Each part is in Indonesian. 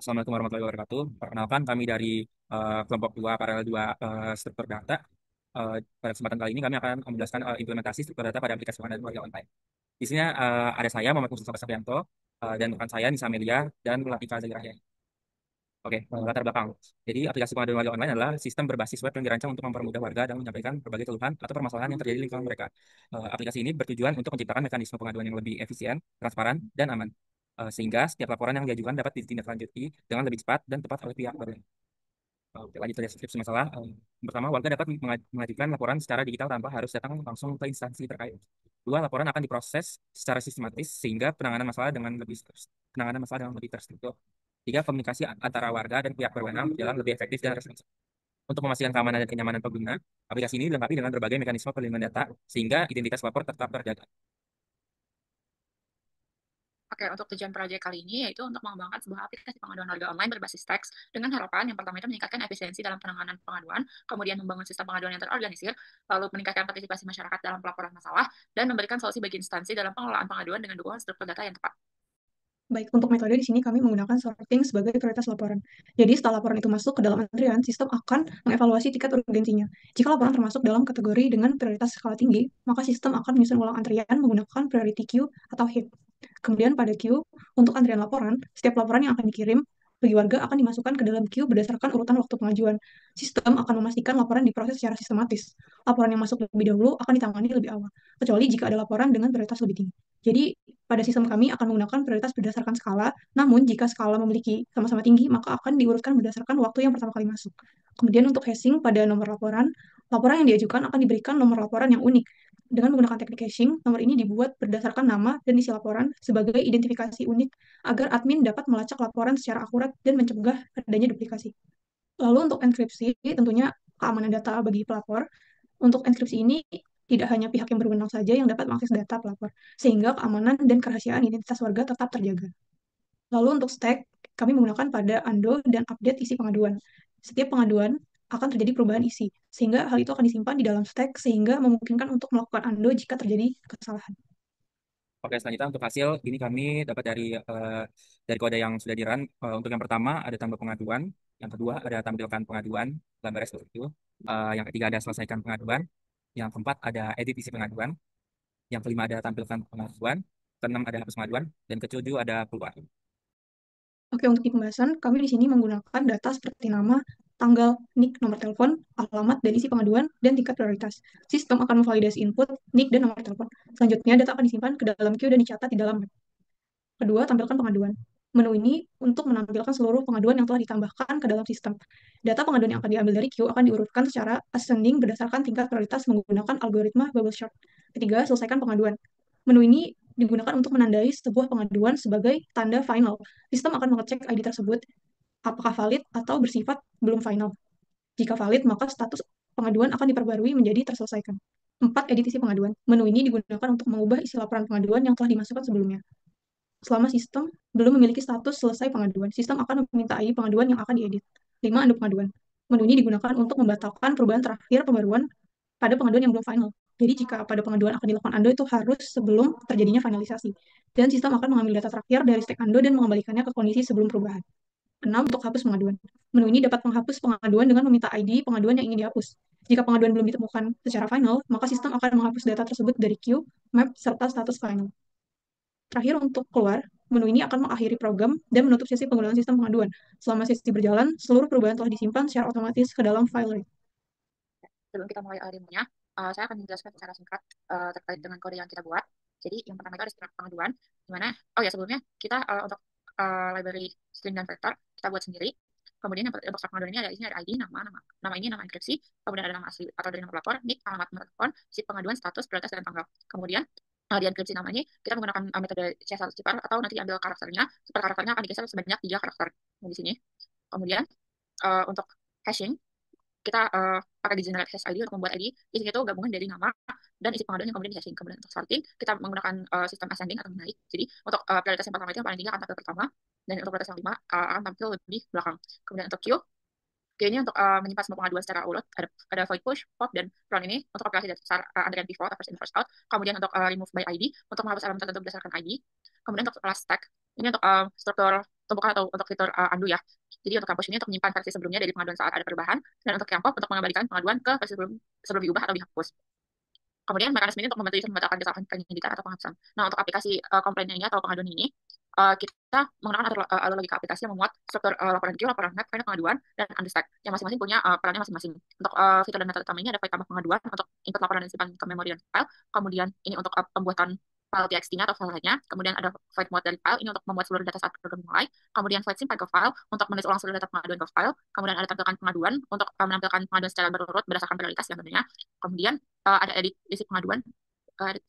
Assalamualaikum warahmatullahi wabarakatuh. Perkenalkan kami dari kelompok 2 paralel 2 struktur data. Pada kesempatan kali ini kami akan menjelaskan implementasi struktur data pada aplikasi pengadaan keluarga online. Di sini ada saya Muhammad Mustafa Sabianto dan rekan saya Nisa Amelia dan Latifah Zahirah. Oke, latar belakang. Jadi aplikasi pengaduan warga online adalah sistem berbasis web yang dirancang untuk mempermudah warga dan menyampaikan berbagai keluhan atau permasalahan yang terjadi di lingkungan mereka. Aplikasi ini bertujuan untuk menciptakan mekanisme pengaduan yang lebih efisien, transparan, dan aman. Sehingga setiap laporan yang diajukan dapat ditindaklanjuti dengan lebih cepat dan tepat oleh pihak berwenang. Oke, lanjut ke deskripsi masalah. Yang pertama, warga dapat mengajukan laporan secara digital tanpa harus datang langsung ke instansi terkait. Dua, laporan akan diproses secara sistematis sehingga penanganan masalah dengan lebih terstruktur. Tiga, komunikasi antara warga dan pihak berwenang berjalan lebih efektif dan responsif. Untuk memastikan keamanan dan kenyamanan pengguna, aplikasi ini dilengkapi dengan berbagai mekanisme perlindungan data sehingga identitas lapor tetap terjaga. Oke, untuk tujuan proyek kali ini yaitu untuk mengembangkan sebuah aplikasi pengaduan warga online berbasis teks dengan harapan yang pertama itu meningkatkan efisiensi dalam penanganan pengaduan, kemudian membangun sistem pengaduan yang terorganisir, lalu meningkatkan partisipasi masyarakat dalam pelaporan masalah, dan memberikan solusi bagi instansi dalam pengelolaan pengaduan dengan dukungan struktur data yang tepat. Baik, untuk metode di sini kami menggunakan sorting sebagai prioritas laporan. Jadi setelah laporan itu masuk ke dalam antrian, sistem akan mengevaluasi tingkat urgensinya. Jika laporan termasuk dalam kategori dengan prioritas skala tinggi, maka sistem akan menyusun ulang antrian menggunakan priority queue atau heap. Kemudian pada queue, untuk antrian laporan, setiap laporan yang akan dikirim bagi warga akan dimasukkan ke dalam queue berdasarkan urutan waktu pengajuan. Sistem akan memastikan laporan diproses secara sistematis. Laporan yang masuk lebih dahulu akan ditangani lebih awal, kecuali jika ada laporan dengan prioritas lebih tinggi. Jadi, pada sistem kami akan menggunakan prioritas berdasarkan skala, namun jika skala memiliki sama-sama tinggi, maka akan diurutkan berdasarkan waktu yang pertama kali masuk. Kemudian untuk hashing pada nomor laporan, laporan yang diajukan akan diberikan nomor laporan yang unik. Dengan menggunakan teknik hashing, nomor ini dibuat berdasarkan nama dan isi laporan sebagai identifikasi unik agar admin dapat melacak laporan secara akurat dan mencegah adanya duplikasi. Lalu untuk enkripsi, tentunya keamanan data bagi pelapor. Untuk enkripsi ini tidak hanya pihak yang berwenang saja yang dapat mengakses data pelapor, sehingga keamanan dan kerahasiaan identitas warga tetap terjaga. Lalu untuk stack, kami menggunakan pada undo dan update isi pengaduan. Setiap pengaduan akan terjadi perubahan isi, sehingga hal itu akan disimpan di dalam stack sehingga memungkinkan untuk melakukan undo jika terjadi kesalahan. Oke, selanjutnya untuk hasil ini kami dapat dari kode yang sudah di-run. Untuk yang pertama ada tambah pengaduan, yang kedua ada tampilkan pengaduan, gambar seperti itu. Yang ketiga ada selesaikan pengaduan, yang keempat ada edit isi pengaduan, yang kelima ada tampilkan pengaduan, keenam ada hapus pengaduan, dan ketujuh ada keluar. Oke, untuk di pembahasan, kami di sini menggunakan data seperti nama, tanggal, NIK, nomor telepon, alamat, dan isi pengaduan, dan tingkat prioritas. Sistem akan memvalidasi input, NIK, dan nomor telepon. Selanjutnya, data akan disimpan ke dalam queue dan dicatat di dalam map. Kedua, tampilkan pengaduan. Menu ini untuk menampilkan seluruh pengaduan yang telah ditambahkan ke dalam sistem. Data pengaduan yang akan diambil dari queue akan diurutkan secara ascending berdasarkan tingkat prioritas menggunakan algoritma bubble chart. Ketiga, selesaikan pengaduan. Menu ini digunakan untuk menandai sebuah pengaduan sebagai tanda final. Sistem akan mengecek ID tersebut apakah valid atau bersifat belum final. Jika valid, maka status pengaduan akan diperbarui menjadi terselesaikan. 4. Editisi pengaduan. Menu ini digunakan untuk mengubah isi laporan pengaduan yang telah dimasukkan sebelumnya. Selama sistem belum memiliki status selesai pengaduan, sistem akan meminta ID pengaduan yang akan diedit. 5. Undo pengaduan. Menu ini digunakan untuk membatalkan perubahan terakhir pembaruan pada pengaduan yang belum final. Jadi jika pada pengaduan akan dilakukan undo itu harus sebelum terjadinya finalisasi. Dan sistem akan mengambil data terakhir dari stek undo dan mengembalikannya ke kondisi sebelum perubahan. 6. Untuk hapus pengaduan. Menu ini dapat menghapus pengaduan dengan meminta ID pengaduan yang ingin dihapus. Jika pengaduan belum ditemukan secara final, maka sistem akan menghapus data tersebut dari queue, map, serta status final. Terakhir, untuk keluar, menu ini akan mengakhiri program dan menutup sesi penggunaan sistem pengaduan. Selama sesi berjalan, seluruh perubahan telah disimpan secara otomatis ke dalam file RAID. Sebelum kita mulai demonya, saya akan menjelaskan secara singkat terkait dengan kode yang kita buat. Jadi yang pertama itu ada string pengaduan, di mana, oh ya sebelumnya kita untuk library string dan vektor kita buat sendiri. Kemudian yang untuk string pengaduan ini ada isinya ada ID, nama ini nama enkripsi, kemudian ada nama asli atau dari nama pelapor, nick, alamat, nomor telepon, si pengaduan, status, prioritas, dan tanggal. Kemudian di enkripsi nama ini kita menggunakan metode CSR cipar atau nanti diambil karakternya, super karakternya akan digeser sebanyak 3 karakter di sini. Kemudian untuk hashing kita pakai di generate hash ID untuk membuat ID. Di sini tuh gabungan dari nama dan isi pengaduan yang kemudian di hashing. Kemudian untuk sorting, kita menggunakan sistem ascending atau menaik. Jadi untuk prioritas yang pertama itu yang paling tinggi akan tampil pertama, dan untuk prioritas yang lima akan tampil lebih belakang. Kemudian untuk queue, queue ini untuk menyimpan semua pengaduan secara urut. Ada void push, pop, dan run ini untuk operasi dasar antrian default atau first in first out. Kemudian untuk remove by ID, untuk menghapus elemen tertentu berdasarkan ID. Kemudian untuk last stack, ini untuk struktur tumpukan atau untuk fitur undo ya. Jadi untuk kampus ini untuk menyimpan versi sebelumnya dari pengaduan saat ada perubahan, dan untuk yang pop untuk mengembalikan pengaduan ke versi sebelum diubah atau dihapus. Kemudian mekanisme ini untuk membantu user membatalkan kesalahan penyidikan atau penghapusan. Nah, untuk aplikasi komplain ini atau pengaduan ini, kita menggunakan alur logika aplikasi yang memuat struktur laporan queue, laporan map, file pengaduan, dan unstack, yang masing-masing punya perannya masing-masing. Untuk fitur dan metode utama ini ada file tambah pengaduan untuk input laporan dan simpan ke memori dan file. Kemudian ini untuk pembuatan file txt-nya atau file lainnya. Kemudian ada file mode dari file, ini untuk membuat seluruh data saat program mulai. Kemudian file simpan ke file untuk menulis ulang seluruh data pengaduan ke file. Kemudian ada tampilkan pengaduan untuk menampilkan pengaduan secara berurut berdasarkan prioritas yang tentunya. Kemudian ada edit isi pengaduan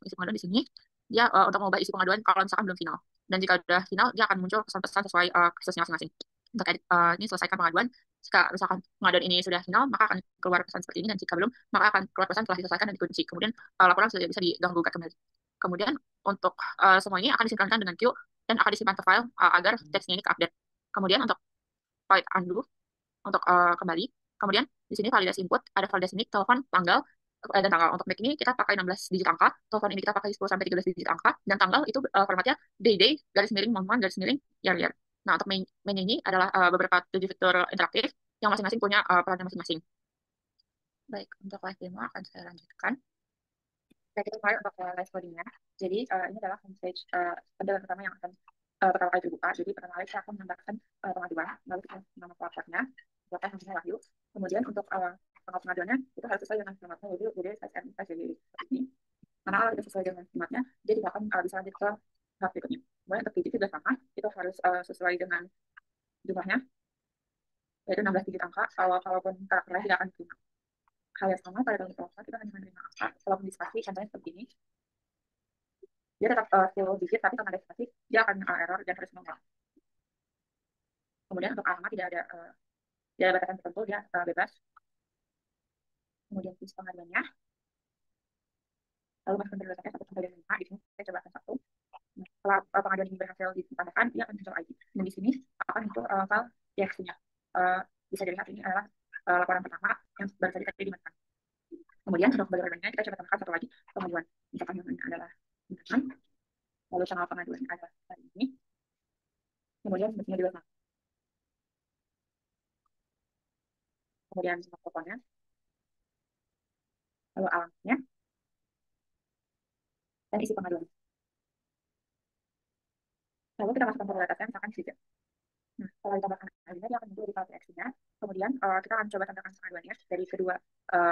isi pengaduan di sini dia untuk mengubah isi pengaduan kalau misalkan belum final, dan jika sudah final dia akan muncul pesan-pesan sesuai kasusnya masing-masing. Untuk edit ini selesaikan pengaduan, jika misalkan pengaduan ini sudah final maka akan keluar pesan seperti ini, dan jika belum maka akan keluar pesan telah diselesaikan dan dikunci. Kemudian laporan sudah bisa diganggu gugat kembali. Kemudian untuk semua ini akan disinkronkan dengan queue dan akan disimpan ke file agar teksnya ini ke-update. Kemudian untuk file undo untuk kembali. Kemudian di sini validasi input, ada validasi nick, telepon, tanggal, dan tanggal. Untuk nick ini kita pakai 16 digit angka, telepon ini kita pakai 10 sampai 13 digit angka, dan tanggal itu formatnya day, garis miring, month, garis miring, year. Nah, untuk main ini adalah beberapa 7 fitur interaktif yang masing-masing punya perannya masing-masing. Baik, untuk live demo akan saya lanjutkan. Oke, kita mulai untuk live codingnya. Jadi ini adalah homepage pendapat pertama yang akan pertama kali dibuka. Jadi pertama kali saya akan menambahkan pengaduan, lalu kita nama pelapornya, buatkan namanya Wahyu. Kemudian untuk pengaduannya itu harus sesuai dengan formatnya, jadi SSN seperti ini. Karena kalau tidak sesuai dengan formatnya, dia tidak akan bisa lanjut ke tahap berikutnya. Kemudian untuk digit juga sama, itu harus sesuai dengan jumlahnya, yaitu 16 digit angka. Kalaupun karakternya tidak akan diterima. Hal yang sama pada bentuk kita hanya menerima angka. Kalau dispasi, contohnya seperti ini, dia tetap full digit, tapi karena ada spasi, dia akan error dan harus mengulang. Kemudian untuk alamat tidak ada batasan tertentu, dia bebas. Kemudian isi pengaduannya, lalu masukkan berdasarkan 1 sampai 5. Di sini saya coba akan 1. Nah, setelah pengaduan ini berhasil ditambahkan, dia akan muncul ID. Dan di sini akan muncul file txt-nya. Bisa dilihat ini adalah laporan pertama yang baru saja tadi dimasukkan. Kemudian untuk sebagai perbandingan kita coba tambahkan satu lagi pengaduan. Misalkan yang ini adalah misalkan, lalu channel pengaduan adalah ini. Kemudian bentuknya juga sama. Kemudian teleponnya, lalu alamatnya, dan isi pengaduan. Lalu kita masukkan prioritasnya, misalkan saja. Nah, setelah ditambahkan pengaduannya, dia akan muncul di file txt-nya. Kemudian kita akan coba tambahkan pengaduannya dari kedua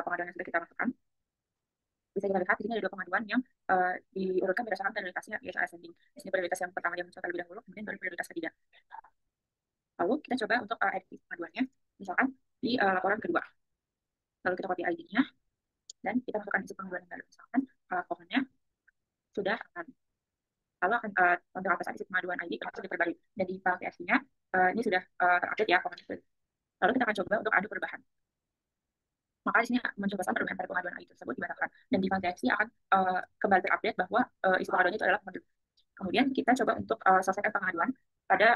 pengaduan yang sudah kita masukkan. Bisa kita lihat di sini ada 2 pengaduan yang diurutkan berdasarkan prioritasnya, yaitu ascending. Di sini prioritas yang pertama dia muncul terlebih dahulu, kemudian baru prioritas ketiga. Lalu kita coba untuk edit pengaduannya, misalkan di laporan kedua. Lalu kita copy ID-nya, dan kita masukkan isi pengaduan yang baru. Misalkan pokoknya sudah akan. Lalu akan untuk apa saja isi pengaduan ID akan diperbarui. Dan di file txt-nya ini sudah terupdate ya komennya. Lalu kita akan coba untuk adu perubahan. Maka di sini muncul pesan perubahan pada pengaduan ID tersebut dibatalkan. Dan di file txt akan kembali terupdate bahwa isi pengaduan itu adalah pengaduan. Kemudian kita coba untuk selesaikan pengaduan pada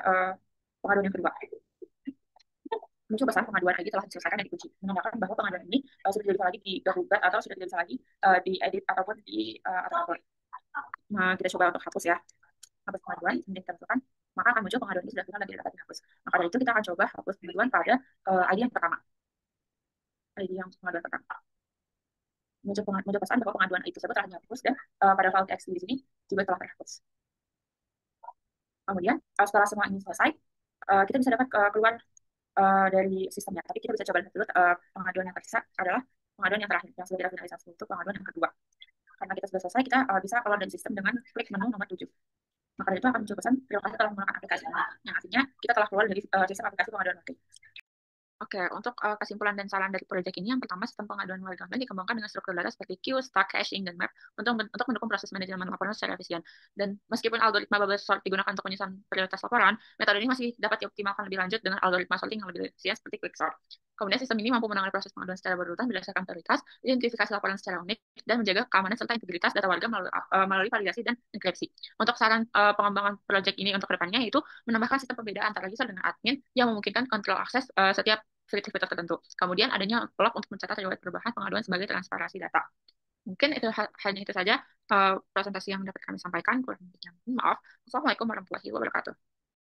pengaduan yang kedua. Muncul pesan pengaduan ID telah diselesaikan dan dikunci, menandakan bahwa pengaduan ini sudah tidak bisa lagi digugat atau sudah tidak bisa lagi diedit ataupun atur. Nah, kita coba untuk hapus ya. Hapus pengaduan, kemudian kita masukkan, maka akan muncul pengaduan ini sudah final dan tidak dapat dihapus. Maka dari itu kita akan coba hapus pengaduan pada ID yang pertama. ID yang pengaduan pertama. Muncul pesan bahwa pengaduan itu tersebut telah dihapus dan pada file txt di sini juga telah terhapus. Kemudian setelah semua ini selesai, kita bisa dapat keluar dari sistemnya. Tapi kita bisa coba lihat dulu pengaduan yang tersisa adalah pengaduan yang terakhir, yang sudah kita finalisasi, itu pengaduan yang kedua. Karena kita sudah selesai, kita bisa keluar dari sistem dengan klik menu nomor 7. Maka dari itu akan muncul pesan, terima kasih telah menggunakan aplikasi ini. Yang artinya kita telah keluar dari sistem aplikasi pengaduan wajib. Oke, untuk kesimpulan dan saran dari proyek ini, yang pertama, sistem pengaduan warga online dikembangkan dengan struktur data seperti queue, stack, caching, dan map untuk mendukung proses manajemen laporan secara efisien. Dan meskipun algoritma bubble sort digunakan untuk penyusunan prioritas laporan, metode ini masih dapat dioptimalkan lebih lanjut dengan algoritma sorting yang lebih efisien seperti quicksort. Kemudian sistem ini mampu menangani proses pengaduan secara berurutan berdasarkan prioritas, identifikasi laporan secara unik, dan menjaga keamanan serta integritas data warga melalui validasi dan enkripsi. Untuk saran pengembangan proyek ini untuk kedepannya, yaitu menambahkan sistem pembeda antara user dengan admin yang memungkinkan kontrol akses setiap fitur tertentu. Kemudian adanya log untuk mencatat riwayat perubahan pengaduan sebagai transparansi data. Mungkin itu hanya itu saja presentasi yang dapat kami sampaikan. Kurang lebihnya maaf. Assalamualaikum warahmatullahi wabarakatuh.